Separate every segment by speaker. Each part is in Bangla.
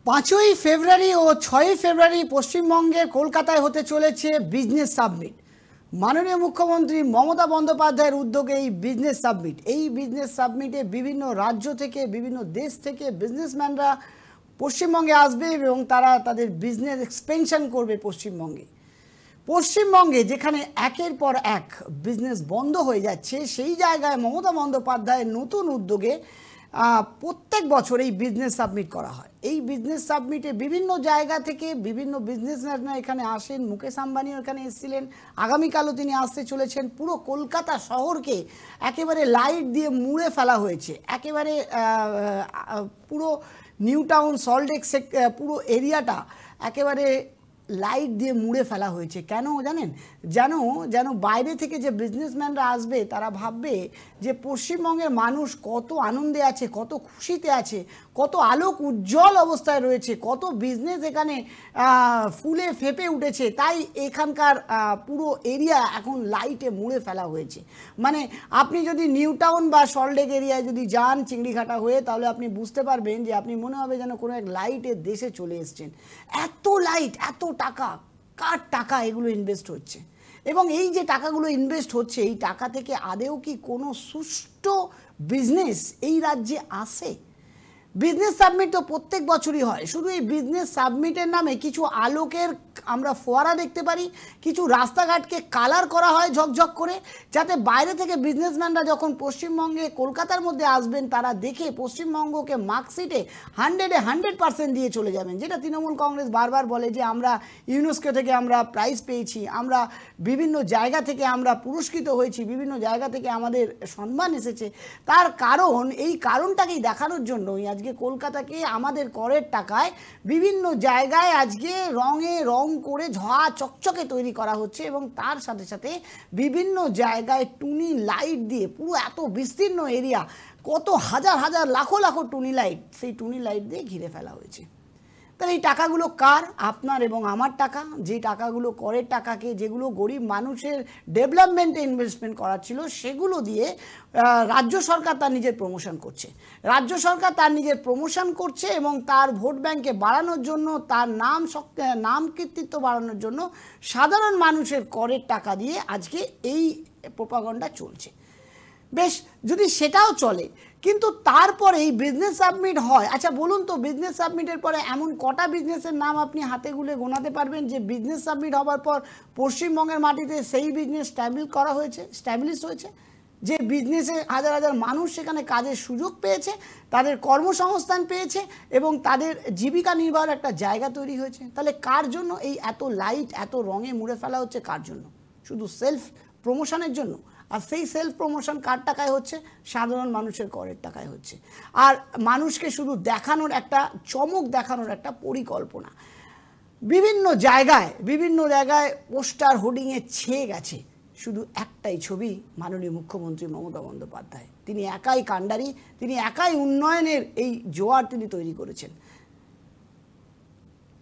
Speaker 1: 5ই ফেব্রুয়ারি ও 6ই ফেব্রুয়ারি পশ্চিমবঙ্গের কলকাতায় হতে চলেছে বিজনেস সাবমিট। মাননীয় মুখ্যমন্ত্রী মমতা বন্দ্যোপাধ্যায়ের উদ্যোগে এই বিজনেস সাবমিটে বিভিন্ন রাজ্য থেকে বিভিন্ন দেশ থেকে বিজনেসম্যানরা পশ্চিমবঙ্গে আসবে এবং তারা তাদের বিজনেস এক্সপেনশন করবে পশ্চিমবঙ্গে যেখানে একের পর এক বিজনেস বন্ধ হয়ে যাচ্ছে, সেই জায়গায় মমতা বন্দ্যোপাধ্যায়ের নতুন উদ্যোগে প্রত্যেক বছর এই বিজনেস সাবমিট করা হয়। এই বিজনেস সাবমিটে বিভিন্ন জায়গা থেকে বিভিন্ন বিজনেসম্যানরা এখানে আসেন। মুকেশ আম্বানিও এখানে এসেছিলেন, আগামীকালও তিনি আসতে চলেছেন। পুরো কলকাতা শহরকে একেবারে লাইট দিয়ে মুড়ে ফেলা হয়েছে। একেবারে পুরো নিউ টাউন, সল্টলেক পুরো এরিয়াটা একেবারে লাইট দিয়ে মুড়ে ফেলা হয়েছে। কেন জানেন? যেন বাইরে থেকে যে বিজনেসম্যানরা আসবে তারা ভাববে যে পশ্চিমবঙ্গের মানুষ কত আনন্দে আছে, কত খুশিতে আছে, কত আলোক উজ্জ্বল অবস্থায় রয়েছে, কত বিজনেস এখানে ফুলে ফেঁপে উঠেছে। তাই এখানকার পুরো এরিয়া এখন লাইটে মুড়ে ফেলা হয়েছে। মানে আপনি যদি নিউ টাউন বা সল্টলেক এরিয়ায় যদি যান চিংড়িঘাটা হয়ে, তাহলে আপনি বুঝতে পারবেন যে আপনি মনে হবে যেন কোনো এক লাইটের দেশে চলে এসছেন। এত লাইট, এত টাকা, কার টাকা এগুলো ইনভেস্ট হচ্ছে? এবং এই যে টাকাগুলো ইনভেস্ট হচ্ছে, এই টাকা থেকে আদেও কি কোনো সুষ্ঠু বিজনেস এই রাজ্যে আসে? বিজনেস সাবমিট তো প্রত্যেক বছরই হয়। শুধু এই বিজনেস সাবমিটের নামে কিছু আলোকের আমরা ফোয়ারা দেখতে পারি, কিছু রাস্তাঘাটকে কালার করা হয় ঝকঝক করে, যাতে বাইরে থেকে বিজনেসম্যানরা যখন পশ্চিমবঙ্গে কলকাতার মধ্যে আসবেন তারা দেখে পশ্চিমবঙ্গকে মার্কশিটে 100% দিয়ে চলে যাবেন। যেটা তৃণমূল কংগ্রেস বারবার বলে যে আমরা ইউনেস্কো থেকে আমরা প্রাইজ পেয়েছি, আমরা বিভিন্ন জায়গা থেকে আমরা পুরস্কৃত হয়েছি, বিভিন্ন জায়গা থেকে আমাদের সম্মান এসেছে। তার কারণ, এই কারণটাকেই দেখানোর জন্যই আজকে কলকাতাকে আমাদের করের টাকায় বিভিন্ন জায়গায় আজকে রঙে রং করে ঝা চকচকে তৈরি করা হচ্ছে। এবং তার সাথে সাথে বিভিন্ন জায়গায় টুনি লাইট দিয়ে পুরো এত বিস্তীর্ণ এরিয়া, কত হাজার হাজার লাখো লাখো টুনি লাইট, সেই টুনি লাইট দিয়ে ঘিরে ফেলা হয়েছে। তাহলে এই টাকাগুলো কার? আপনার এবং আমার টাকা। যে টাকাগুলো করের টাকাকে, যেগুলো গরিব মানুষের ডেভেলপমেন্টে ইনভেস্টমেন্ট করার ছিল, সেগুলো দিয়ে রাজ্য সরকার তার নিজের প্রমোশন করছে। এবং তার ভোট ব্যাংকে বাড়ানোর জন্য, তার নাম কীর্তিত্ব বাড়ানোর জন্য সাধারণ মানুষের করের টাকা দিয়ে আজকে এই প্রোপাগান্ডা চলছে। বেশ, যদি সেটাও চলে, কিন্তু তারপরে এই বিজনেস সাবমিট হয়। আচ্ছা বলুন তো, বিজনেস সাবমিটের পরে এমন কটা বিজনেসের নাম আপনি হাতে গুলে গোনাতে পারবেন যে বিজনেস সাবমিট হওয়ার পর পশ্চিমবঙ্গের মাটিতে সেই বিজনেস স্ট্যাবলিশ হয়েছে, যে বিজনেসে হাজার হাজার মানুষ সেখানে কাজের সুযোগ পেয়েছে, তাদের কর্মসংস্থান পেয়েছে এবং তাদের জীবিকা নির্বাহের একটা জায়গা তৈরি হয়েছে? তাহলে কার জন্য এই এত লাইট, এত রঙে মুড়ে ফেলা হচ্ছে? কার জন্য? শুধু সেলফ প্রমোশনের জন্য। আর সেই সেলফ প্রমোশন কার টাকায় হচ্ছে? সাধারণ মানুষের করের টাকায় হচ্ছে। আর মানুষকে শুধু দেখানোর একটা চমক দেখানোর একটা পরিকল্পনা। বিভিন্ন জায়গায় পোস্টার হোর্ডিংয়ে ছেয়ে গেছে শুধু একটাই ছবি, মাননীয় মুখ্যমন্ত্রী মমতা বন্দ্যোপাধ্যায়। তিনি একাই কাণ্ডারি, তিনি একাই উন্নয়নের এই জোয়ার তিনি তৈরি করেছেন।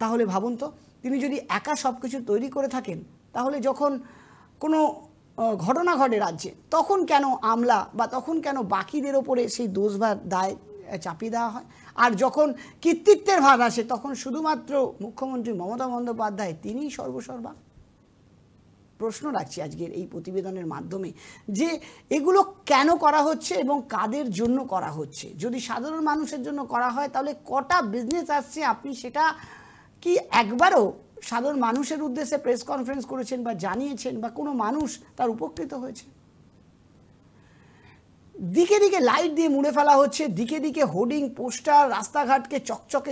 Speaker 1: তাহলে ভাবুন তো, তিনি যদি একা সব কিছু তৈরি করে থাকেন, তাহলে যখন কোনো ঘটনা ঘটে রাজ্যে, তখন কেন আমলা বা তখন কেন বাকিদের ওপরে সেই দোষ বা দায় চাপিয়ে দেওয়া হয়? আর যখন কৃতিত্বের ভাগ আসে, তখন শুধুমাত্র মুখ্যমন্ত্রী মমতা বন্দ্যোপাধ্যায় তিনিই সর্বসর্বা। প্রশ্ন রাখছি আজকের এই প্রতিবেদনের মাধ্যমে যে এগুলো কেন করা হচ্ছে এবং কাদের জন্য করা হচ্ছে? যদি সাধারণ মানুষের জন্য করা হয়, তাহলে কটা বিজনেস আসছে? আপনি সেটা কি একবারও সাধারণ মানুষের উদ্দেশ্যে প্রেস কনফারেন্স করেছেন বা জানিয়েছেন, বা কোনো মানুষ তার উপকৃত হয়েছে? দিকে দিকে লাইট দিয়ে মুড়ে ফেলা হচ্ছে, দিকে দিকে হোর্ডিং, পোস্টার, রাস্তাঘাটকে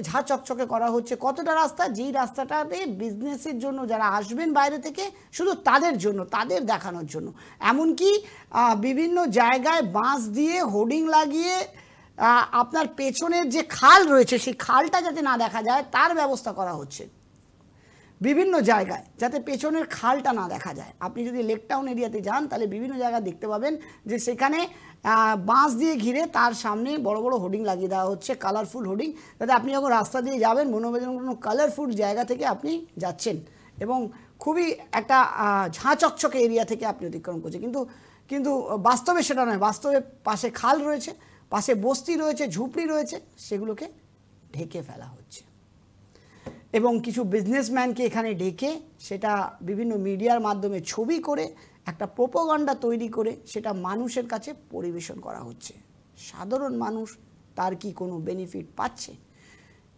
Speaker 1: ঝা চকচকে করা হচ্ছে। কতটা রাস্তা? যেই রাস্তাটাতে বিজনেসের জন্য যারা আসবেন বাইরে থেকে, শুধু তাদের জন্য, তাদের দেখানোর জন্য। এমনকি বিভিন্ন জায়গায় বাঁশ দিয়ে হোর্ডিং লাগিয়ে আপনার পেছনের যে খাল রয়েছে, সেই খালটা যাতে না দেখা যায় তার ব্যবস্থা করা হচ্ছে বিভিন্ন জায়গায়, যাতে পেছনের খালটা না দেখা যায়। আপনি যদি লেক টাউন এরিয়াতে যান, তাহলে বিভিন্ন জায়গায় দেখতে পাবেন যে সেখানে বাঁশ দিয়ে ঘিরে তার সামনে বড় বড় হোর্ডিং লাগিয়ে দেওয়া হচ্ছে, কালারফুল হোর্ডিং, যাতে আপনি যখন রাস্তা দিয়ে যাবেন মনে হবে যেন কোনো কালারফুল জায়গা থেকে আপনি যাচ্ছেন এবং খুবই একটা ঝাঁ চকচকে এরিয়া থেকে আপনি অতিক্রম করছেন। কিন্তু বাস্তবে সেটা নয়। বাস্তবে পাশে খাল রয়েছে, পাশে বস্তি রয়েছে, ঝুপড়ি রয়েছে, সেগুলোকে ঢেকে ফেলা হচ্ছে। এবং কিছু বিজনেসম্যানকে এখানে ডেকে সেটা বিভিন্ন মিডিয়ার মাধ্যমে ছবি করে একটা প্রোপাগান্ডা তৈরি করে সেটা মানুষের কাছে পরিবেশন করা হচ্ছে। সাধারণ মানুষ তার কি কোনো বেনিফিট পাচ্ছে?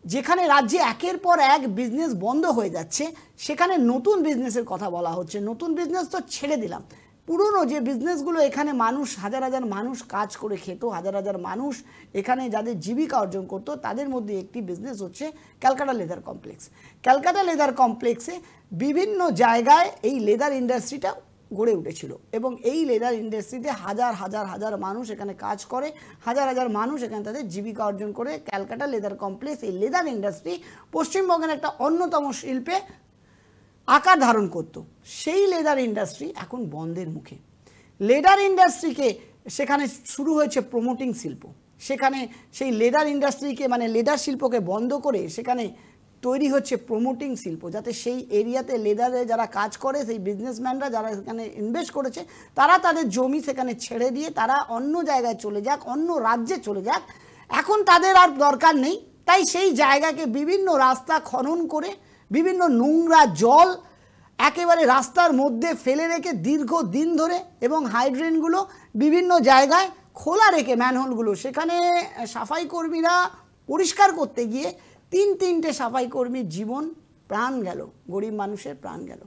Speaker 1: যেখানে রাজ্যে একের পর এক বিজনেস বন্ধ হয়ে যাচ্ছে সেখানে নতুন বিজনেসের কথা বলা হচ্ছে। নতুন বিজনেস তো ছেড়ে দিলাম, পুরনো যে বিজনেসগুলো এখানে মানুষ হাজার হাজার মানুষ কাজ করে খেত, হাজার হাজার মানুষ এখানে যাদের জীবিকা অর্জন করতো, তাদের মধ্যে একটি বিজনেস হচ্ছে Calcutta leather complex. Calcutta leather কমপ্লেক্সে বিভিন্ন জায়গায় এই লেদার ইন্ডাস্ট্রিটা গড়ে উঠেছিল এবং এই লেদার ইন্ডাস্ট্রিতে হাজার হাজার হাজার মানুষ এখানে কাজ করে, হাজার হাজার মানুষ এখানে তাদের জীবিকা অর্জন করে। ক্যালকাটা লেদার কমপ্লেক্স, এই লেদার ইন্ডাস্ট্রি পশ্চিমবঙ্গের একটা অন্যতম শিল্পে আকার ধারণ করত। সেই লেদার ইন্ডাস্ট্রি এখন বন্ধের মুখে। লেদার ইন্ডাস্ট্রিকে সেখানে শুরু হয়েছে প্রমোটিং শিল্প। সেখানে সেই লেদার ইন্ডাস্ট্রিকে মানে লেদার শিল্পকে বন্ধ করে সেখানে তৈরি হচ্ছে প্রমোটিং শিল্প, যাতে সেই এরিয়াতে লেদারে যারা কাজ করে সেই বিজনেসম্যানরা যারা সেখানে ইনভেস্ট করেছে তারা তাদের জমি সেখানে ছেড়ে দিয়ে তারা অন্য জায়গায় চলে যাক, অন্য রাজ্যে চলে যাক। এখন তাদের আর দরকার নেই, তাই সেই জায়গাকে বিভিন্ন রাস্তা খনন করে বিভিন্ন নোংরা জল একেবারে রাস্তার মধ্যে ফেলে রেখে দীর্ঘদিন ধরে এবং হাইড্রেনগুলো বিভিন্ন জায়গায় খোলা রেখে ম্যানহোলগুলো সেখানে সাফাই কর্মীরা পরিষ্কার করতে গিয়ে তিনটে সাফাই কর্মীর জীবন প্রাণ গেল, গরিব মানুষের প্রাণ গেল।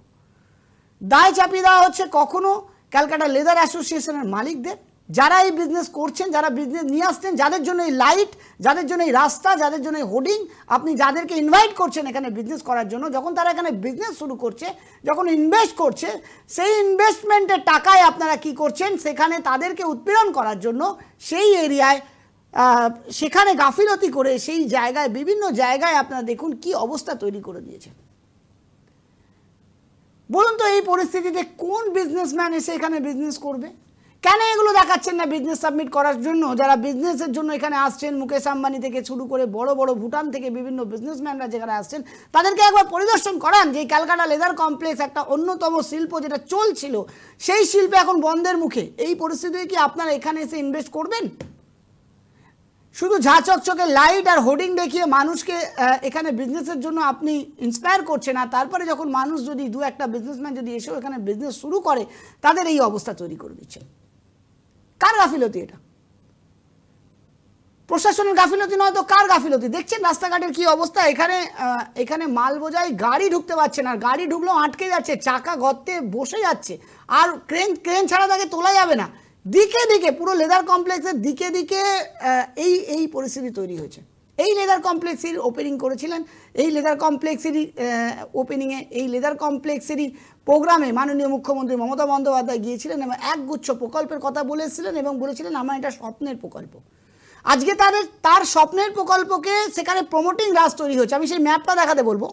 Speaker 1: দায় চাপিয়ে দেওয়া হচ্ছে কখনো ক্যালকাটা লেদার অ্যাসোসিয়েশনের মালিকদের, যারা এই বিজনেস করছেন, যারা বিজনেস নিয়ে আসছেন, যাদের জন্য এই লাইট, যাদের জন্য এই রাস্তা, যাদের জন্য এই হোর্ডিং, আপনি যাদেরকে ইনভাইট করছেন এখানে বিজনেস করার জন্য, যখন তারা এখানে বিজনেস শুরু করছে, যখন ইনভেস্ট করছে, সেই ইনভেস্টমেন্টের টাকায় আপনারা কি করছেন, সেখানে তাদেরকে উৎপীড়ন করার জন্য সেই এরিয়ায় সেখানে গাফিলতি করে সেই জায়গায় বিভিন্ন জায়গায় আপনারা দেখুন কি অবস্থা তৈরি করে দিয়েছে। বলুন তো এই পরিস্থিতিতে কোন বিজনেসম্যান এসে এখানে বিজনেস করবে? কেন এগুলো দেখাচ্ছেন না বিজনেস সাবমিট করার জন্য? যারা বিজনেসের জন্য এখানে আসছেন, মুকেশ আম্বানি থেকে শুরু করে বড় বড় ভুটান থেকে বিভিন্ন বিজনেসম্যানরা যেখানে আসছেন, তাদেরকে একবার পরিদর্শন করান যে ক্যালকাটা লেদার কমপ্লেক্স একটা অন্যতম শিল্প যেটা চলছিল, সেই শিল্প এখন বন্ধের মুখে। এই পরিস্থিতিতে কি আপনারা এখানে এসে ইনভেস্ট করবেন? শুধু ঝা চকচকে লাইট আর হোর্ডিং দেখিয়ে মানুষকে এখানে বিজনেসের জন্য আপনি ইন্সপায়ার করছেন, আর তারপরে যখন মানুষ যদি দু একটা বিজনেসম্যান যদি এসেও এখানে বিজনেস শুরু করে তাদের এই অবস্থা তৈরি করে দিচ্ছেন। কার গাফিলতি এটা? প্রশাসনের গাফিলতি নয় তো কার গাফিলতি? দেখছেন রাস্তাঘাটের কি অবস্থা। এখানে মাল বোঝাই গাড়ি ঢুকতে পারছে না, গাড়ি ঢুকলেও আটকে যাচ্ছে, চাকা গর্তে বসে যাচ্ছে, আর ক্রেন ছাড়া তাকে তোলা যাবে না। দিকে দিকে পুরো লেদার কমপ্লেক্সের দিকে দিকে এই পরিস্থিতি তৈরি হয়েছে। এই লেদার কমপ্লেক্সের ওপেনিং করেছিলেন, এই লেদার কমপ্লেক্সেরই ওপেনিংয়ে এই লেদার কমপ্লেক্সেরই প্রোগ্রামে মাননীয় মুখ্যমন্ত্রী মমতা বন্দ্যোপাধ্যায় গিয়েছিলেন এবং একগুচ্ছ প্রকল্পের কথা বলেছিলেন এবং বলেছিলেন আমার এটা স্বপ্নের প্রকল্প। আজকে তার স্বপ্নের প্রকল্পকে সেখানে প্রমোটিং রাজ তৈরি হচ্ছে। আমি সেই ম্যাপটা দেখাতে বলবো,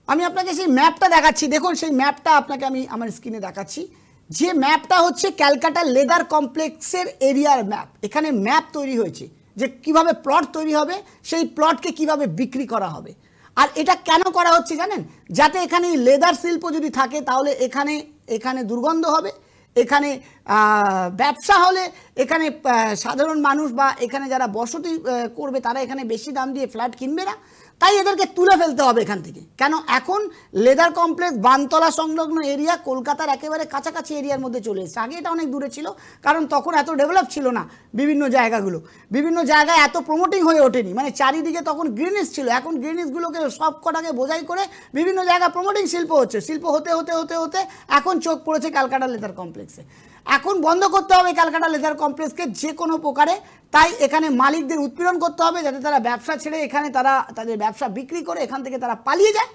Speaker 1: আমি আপনাকে সেই ম্যাপটা দেখাচ্ছি। দেখুন সেই ম্যাপটা আপনাকে আমি আমার স্ক্রিনে দেখাচ্ছি। যে ম্যাপটা হচ্ছে ক্যালকাটা লেদার কমপ্লেক্সের এরিয়ার ম্যাপ। এখানে ম্যাপ তৈরি হয়েছে যে কিভাবে প্লট তৈরি হবে, সেই প্লটকে কিভাবে বিক্রি করা হবে। আর এটা কেন করা হচ্ছে জানেন? যাতে এখানে লেদার শিল্প যদি থাকে তাহলে এখানে দুর্গন্ধ হবে, এখানে ব্যবসা হলে এখানে সাধারণ মানুষ বা এখানে যারা বসতি করবে তারা এখানে বেশি দাম দিয়ে ফ্ল্যাট কিনবে না, তাই এদেরকে তুলে ফেলতে হবে এখান থেকে। কেন এখন লেদার কমপ্লেক্স বানতলা সংলগ্ন এরিয়া কলকাতার একেবারে কাছাকাছি এরিয়ার মধ্যে চলে এসেছে। আগে এটা অনেক দূরে ছিল, কারণ তখন এত ডেভেলপ ছিল না বিভিন্ন জায়গায় এত প্রমোটিং হয়ে ওঠেনি, মানে চারিদিকে তখন গ্রিনিস ছিল। এখন গ্রিনিসগুলোকে সব কটাকে বোঝাই করে বিভিন্ন জায়গায় প্রমোটিং শিল্প হচ্ছে। শিল্প হতে হতে হতে হতে এখন চোখ পড়েছে ক্যালকাটা লেদার কমপ্লেক্সে। এখন বন্ধ করতে হবে ক্যালকাটা লেদার কমপ্লেক্সকে যে কোনো প্রকারে। তাই এখানে মালিকদের উৎপীড়ন করতে হবে যাতে তারা ব্যবসা ছেড়ে এখানে তারা তাদের ব্যবসা বিক্রি করে এখান থেকে তারা পালিয়ে যায়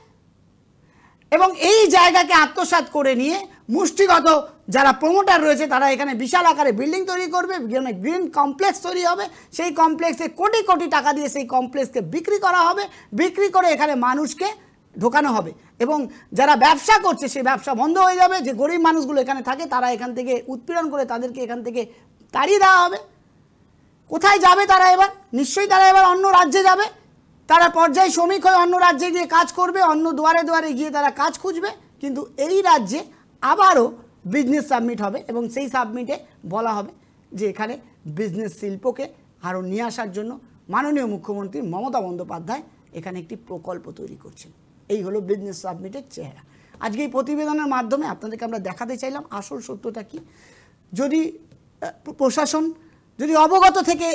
Speaker 1: এবং এই জায়গাকে আত্মসাৎ করে নিয়ে মুষ্টিগত যারা প্রমোটার রয়েছে তারা এখানে বিশাল আকারে বিল্ডিং তৈরি করবে, গ্রিন কমপ্লেক্স তৈরি হবে। সেই কমপ্লেক্সে কোটি কোটি টাকা দিয়ে সেই কমপ্লেক্সকে বিক্রি করা হবে, বিক্রি করে এখানে মানুষকে ঢোকানো হবে এবং যারা ব্যবসা করছে সেই ব্যবসা বন্ধ হয়ে যাবে। যে গরিব মানুষগুলো এখানে থাকে তারা এখান থেকে উৎপীড়ন করে তাদেরকে এখান থেকে তাড়িয়ে দেওয়া হবে। কোথায় যাবে তারা এবার? নিশ্চয়ই তারা এবার অন্য রাজ্যে যাবে। তারা পর্যায় শ্রমিক হয়ে অন্য রাজ্যে গিয়ে কাজ করবে, অন্য দুয়ারে দুয়ারে গিয়ে তারা কাজ খুঁজবে। কিন্তু এই রাজ্যে আবারও বিজনেস সাবমিট হবে এবং সেই সাবমিটে বলা হবে যে এখানে বিজনেস শিল্পকে আরও নিয়ে আসার জন্য মাননীয় মুখ্যমন্ত্রী মমতা বন্দ্যোপাধ্যায় এখানে একটি প্রকল্প তৈরি করছেন। এই হলো বিজনেস সাবমিটের চেহারা। আজকে এই প্রতিবেদনের মাধ্যমে আপনাদেরকে আমরা দেখাতে চাইলাম আসল সত্যটা কি। যদি প্রশাসন যদি অবগত থেকে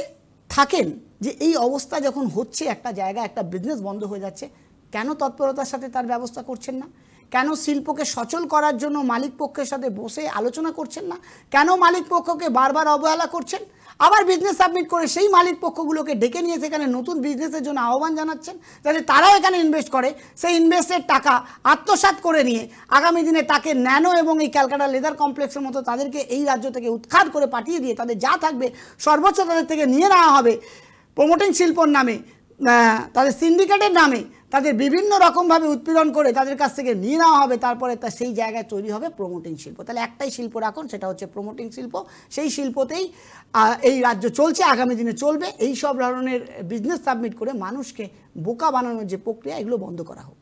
Speaker 1: থাকেন যে এই অবস্থা যখন হচ্ছে, একটা জায়গায় একটা বিজনেস বন্ধ হয়ে যাচ্ছে, কেন তৎপরতার সাথে তার ব্যবস্থা করছেন না? কেন শিল্পকে সচল করার জন্য মালিক পক্ষের সাথে বসে আলোচনা করছেন না? কেন মালিক পক্ষকে বারবার অবহেলা করছেন? আবার বিজনেস সাবমিট করে সেই মালিক পক্ষগুলোকে ডেকে নিয়ে সেখানে নতুন বিজনেসের জন্য আহ্বান জানাচ্ছেন, যাতে তারাও এখানে ইনভেস্ট করে, সেই ইনভেস্টের টাকা আত্মসাৎ করে নিয়ে আগামী দিনে তাকে ন্যানো এবং এই ক্যালকাটা লেদার কমপ্লেক্সের মতো তাদেরকে এই রাজ্য থেকে উৎখাত করে পাঠিয়ে দিয়ে তাদের যা থাকবে সর্বোচ্চ তাদের থেকে নিয়ে নেওয়া হবে প্রমোটিং শিল্পর নামে, তাদের সিন্ডিকেটের নামে, তাদের বিভিন্ন রকমভাবে উৎপীড়ন করে তাদের কাছ থেকে নিয়ে নেওয়া হবে। তারপরে তা সেই জায়গায় তৈরি হবে প্রমোটিং শিল্প। তাহলে একটাই শিল্প রাখুন, সেটা হচ্ছে প্রমোটিং শিল্প। সেই শিল্পতেই এই রাজ্য চলছে, আগামী দিনে চলবে। এই সব ধরনের বিজনেস সাবমিট করে মানুষকে বোকা বানানোর যে প্রক্রিয়া, এগুলো বন্ধ করা হোক।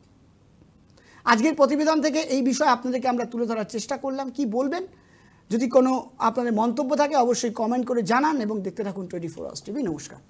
Speaker 1: আজকের প্রতিবেদন থেকে এই বিষয়ে আপনাদেরকে আমরা তুলে ধরার চেষ্টা করলাম। কি বলবেন? যদি কোনো আপনাদের মন্তব্য থাকে অবশ্যই কমেন্ট করে জানান এবং দেখতে থাকুন 24 Hours TV। নমস্কার।